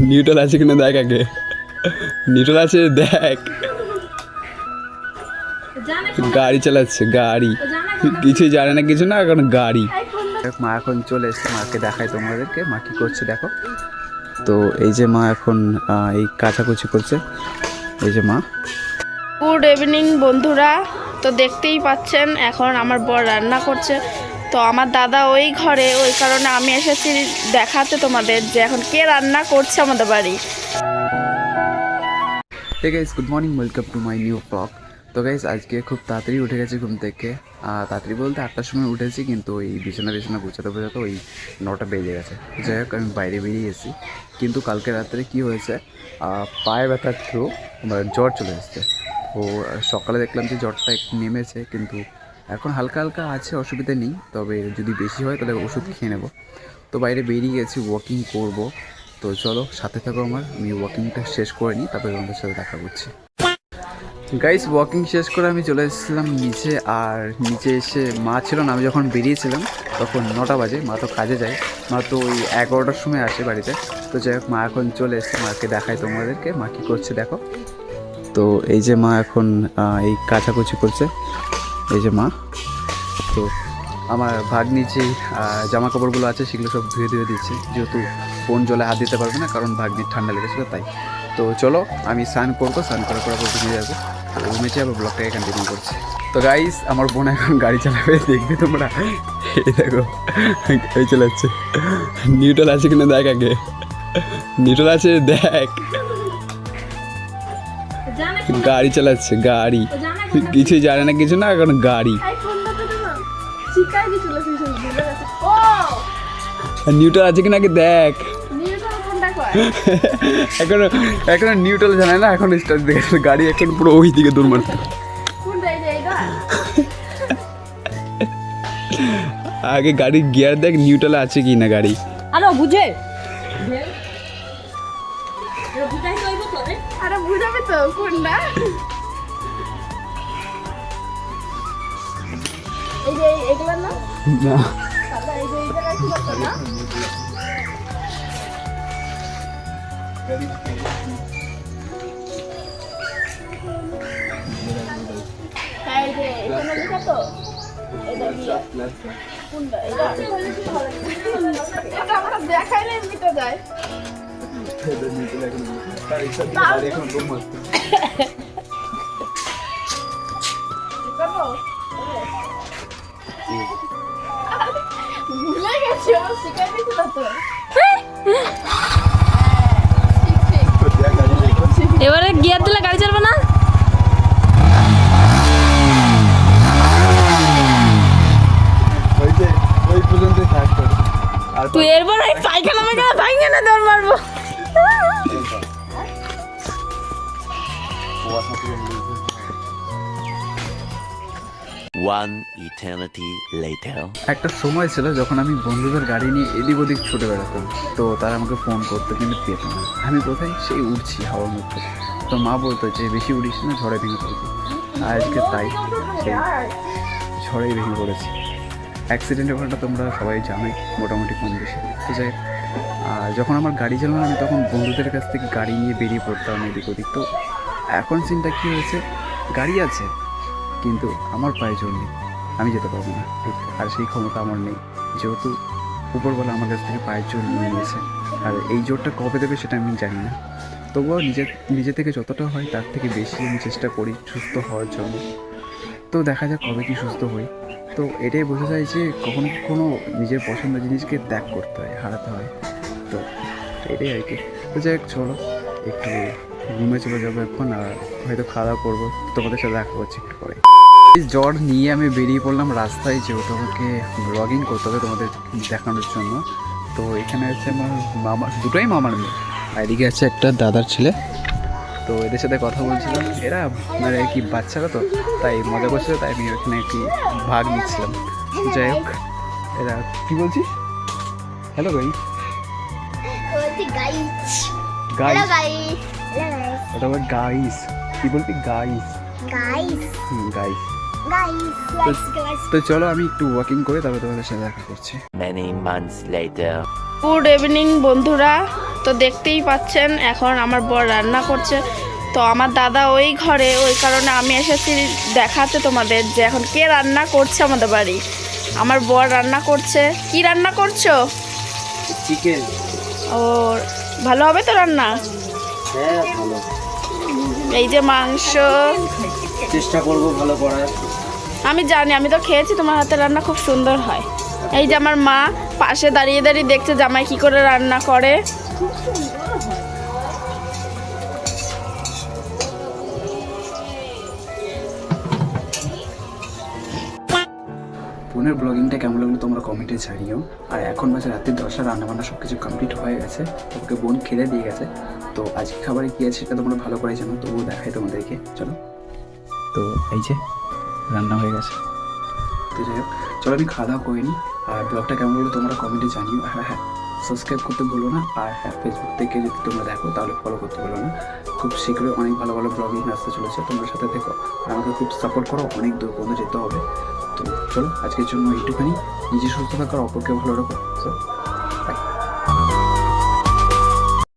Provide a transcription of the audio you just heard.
Neutral আছে কিনা দেখ আগে। নিউট্রাল আছে দেখ। গাড়ি চালাচ্ছে, গাড়ি কিছুই জানে না, কিছু না, এখন গাড়ি। মা এখন চলে এসছে, মাকে দেখাই তোমাদেরকে মা কি করছে দেখো। তো এই যে মা এখন এই কাচাকুচি করছে, এই যে মা। গুড ইভিনিং বন্ধুরা, তো দেখতেই পাচ্ছেন এখন আমার বর রান্না করছে। তো আমার দাদা ওই ঘরে, ওই কারণে আমি এসেছি দেখাতে তোমাদের যে এখন কে রান্না করছে আমাদের বাড়ি। Hey guys, good morning, welcome to my new blog. তো গাইস আজকে খুব তাড়াতাড়ি উঠে গেছি ঘুম থেকে। তাড়াতাড়ি বলতে 8টার সময় উঠেছি, কিন্তু ওই বিছানা গুছাতে বোঝাতে ওই 9টা বেজে গেছে। যাই হোক, আমি বাইরে বেরিয়ে গেছি, কিন্তু কালকে রাত্রে কি হয়েছে, পায়ে ব্যথার থ্রু জ্বর চলে এসছে। তো সকালে দেখলাম যে জ্বরটা একটু নেমেছে, কিন্তু এখন হালকা হালকা আছে, অসুবিধা নেই। তবে যদি বেশি হয় তাহলে ওষুধ খেয়ে নেবো। তো বাইরে বেরিয়ে গেছি, ওয়াকিং করব। তো চলো সাথে থাকো আমার, আমি ওয়াকিংটা শেষ করে নিই, তারপরে তোমাদের সাথে দেখা করছি। গাইস, ওয়াকিং শেষ করে আমি চলে এসেছিলাম নিচে। আর নিচে এসে মা ছিল না, আমি যখন বেরিয়েছিলাম তখন 9টা বাজে। মা তো কাজে যায়, মা তো ওই 11টার সময় আসে বাড়িতে। তো যাই হোক, মা এখন চলে এসছে, মাকে দেখাই তোমাদেরকে মা কী করছে দেখো। তো এই যে মা এখন এই কাচাকুচি করছে, এই যে মা। তো আমার ভাগ্নি যেই জামা কাপড়গুলো আছে সেগুলো সব ধুয়ে দিচ্ছে, যেহেতু বোন জলে হাত দিতে পারবে না, কারণ ভাগ্নির ঠান্ডা লেগেছিলো তাই। তো চলো আমি স্নান করবো, স্নান করার পর আবার ঘুমিয়ে যাবো, রুমে যেয়ে আবার ব্লগটাকে কন্টিনিউ করছি। তো গাইস, আমার বোন এখন গাড়ি চালাবে, দেখবে তোমরা। এই দেখো গাড়ি চালাচ্ছে। নিউট্রাল আছে কিনা দেখ আগে। নিউট্রাল আছে দেখ। গাড়ি চালাচ্ছে, গাড়ি কিছুই জানে না, কিছু না, এখন গাড়ি। নিউট্রাল আছে কিনা আগে দেখ। এখন নিউট্রাল জানে না, এখন স্টার্ট দেখে গাড়ি এখন পুরো ওই দিকে দৌড় মারতে। আগে গাড়ির গিয়ার দেখ, নিউট্রাল আছে কি না গাড়ি। আরে বুঝে, আরে বুঝাবে তো কোনটা। এই যে এগুলা না, না এই যে এইটা রাখি না। এই যে এখানে লেখা তো, এটা কি কোনটা, এটা আমরা দেখাইলে মিটে যায়। ভুলে গেছি, ও শিখাই দিছিল তো। এবারে গিয়ার দিলে গাড়ি চলবে না। ওই পর্যন্ত থাকতো। আর তুই এরপর ওই পায়খানা ভাঙে না দৌড় মারবো। One eternity later. একটা সময় ছিল যখন আমি বন্ধুদের গাড়ি নিয়ে এদিক ওদিক ছুটে বেড়াতাম। তো তারা আমাকে ফোন করতো, কিন্তু পেতাম না। আমি কোথায় সেই উঠছি হাওয়ার মধ্যে। তো মা বলতো যে বেশি উড়িস না, ঝড়ে ভেঙে পড়বি। আর আজকে তাই, সেই ঝড়েই ভেঙে পড়েছি। অ্যাক্সিডেন্টের ঘটনা তোমরা সবাই জানোই মোটামুটি কম বেশি। তো যাই, যখন আমার গাড়ি চালানো, আমি তখন বন্ধুদের কাছ থেকে গাড়ি নিয়ে বেরিয়ে পড়তাম এদিক ওদিক। তো এখন সিনটা কী হয়েছে, গাড়ি আছে কিন্তু আমার পায়ে জোর নেই, আমি যেতে পারবো না। আর সেই ক্ষমতা আমার নেই, যেহেতু উপরবেলা আমার কাছ থেকে পায়ের জোর নিয়ে নিয়েছে। আর এই জোরটা কবে দেবে সেটা আমি জানি না। তবুও নিজে থেকে যতটা হয় তার থেকে বেশি আমি চেষ্টা করি সুস্থ হওয়ার জন্য। তো দেখা যাক কবে কি সুস্থ হই। তো এটাই বোঝা যায় যে কখনো কখনো নিজের পছন্দের জিনিসকে ত্যাগ করতে হয়, হারাতে হয়। তো এটাই আর কি। তো যাই হোক, চলো একটু রুমে চলে যাবো এখন, আর হয়তো খাওয়া দাওয়া করবো। তোমাদের সাথে দেখা করছি একটু পরে। জ্বর নিয়ে আমি বেরিয়ে পড়লাম রাস্তায়, যেহেতু আমাকে ব্লগিং করতে হবে তোমাদের দেখানোর জন্য। তো এখানে আছে আমার মামা, দুটোই মামার মেয়ে। আর এদিকে আছে একটা দাদার ছেলে। তো এদের সাথে কথা বলছিলাম, এরা মানে কি বাচ্চারা তো তাই মজা করছিল, তাই আমি ওখানে একটি ভাগ নিচ্ছিলাম। যাই হোক, এরা কি বলছিস? Hello guys. গাইস, ওটা বল গাইস। কি বলবি? Guys, guys. তো চলো আমি একটু ওয়াকিং করে তারপর তোমাদের সাথে দেখা করছি। Many months later. Good evening বন্ধুরা, তো দেখতেই পাচ্ছেন এখন আমার বর রান্না করছে। তো আমার দাদা ওই ঘরে, ওই কারণে আমি এসেছি দেখাতে তোমাদের যে এখন কে রান্না করছে আমাদের বাড়ি। আমার বর রান্না করছে। কি রান্না করছো? চিকেন। ও, ভালো হবে তো রান্না? হ্যাঁ ভালো, এই যে মাংস, চেষ্টা করবো ভালো করার। আমি জানি, আমি তো খেয়েছি, তোমার হাতে রান্না খুব সুন্দর হয়। এই যে আমার মা পাশে দাঁড়িয়ে দাঁড়িয়ে দেখছে জামাই কি করে রান্না করে। বোনের ব্লগিংটা কেমন লাগলো তোমরা কমেন্টে জানিও। আর এখন বাজে রাত্রি 10টা, রান্নাবান্না সব কিছু কমপ্লিট হয়ে গেছে। ওকে বোন খেতে দিয়ে গেছে। তো আজকে খাবারে কী আছে সেটা তোমরা ভালো করে জানো, তবুও দেখাই তোমাদেরকে, চলো। তো এই যে রান্না হয়ে গেছে। তো যাই হোক, চলো আমি খাওয়া দাওয়া করিনি। আর ব্লগটা কেমন লাগলো তোমরা কমেন্টে জানিও। হ্যাঁ, সাবস্ক্রাইব করতে ভুলো না। আর হ্যাঁ, ফেসবুক থেকে যদি তোমরা দেখো তাহলে ফলো করতে ভুলো না। খুব শীঘ্রই অনেক ভালো ভালো ব্লগিং আসতে চলেছে, তোমরা সাথে দেখো। আর আমাকে খুব সাপোর্ট করো, অনেক দূর পর্যন্ত যেতে হবে। তো চলো আজকের জন্য এইটুখানি। নিজে সুস্থ থাকার অপরকে ভালো রাখো। তো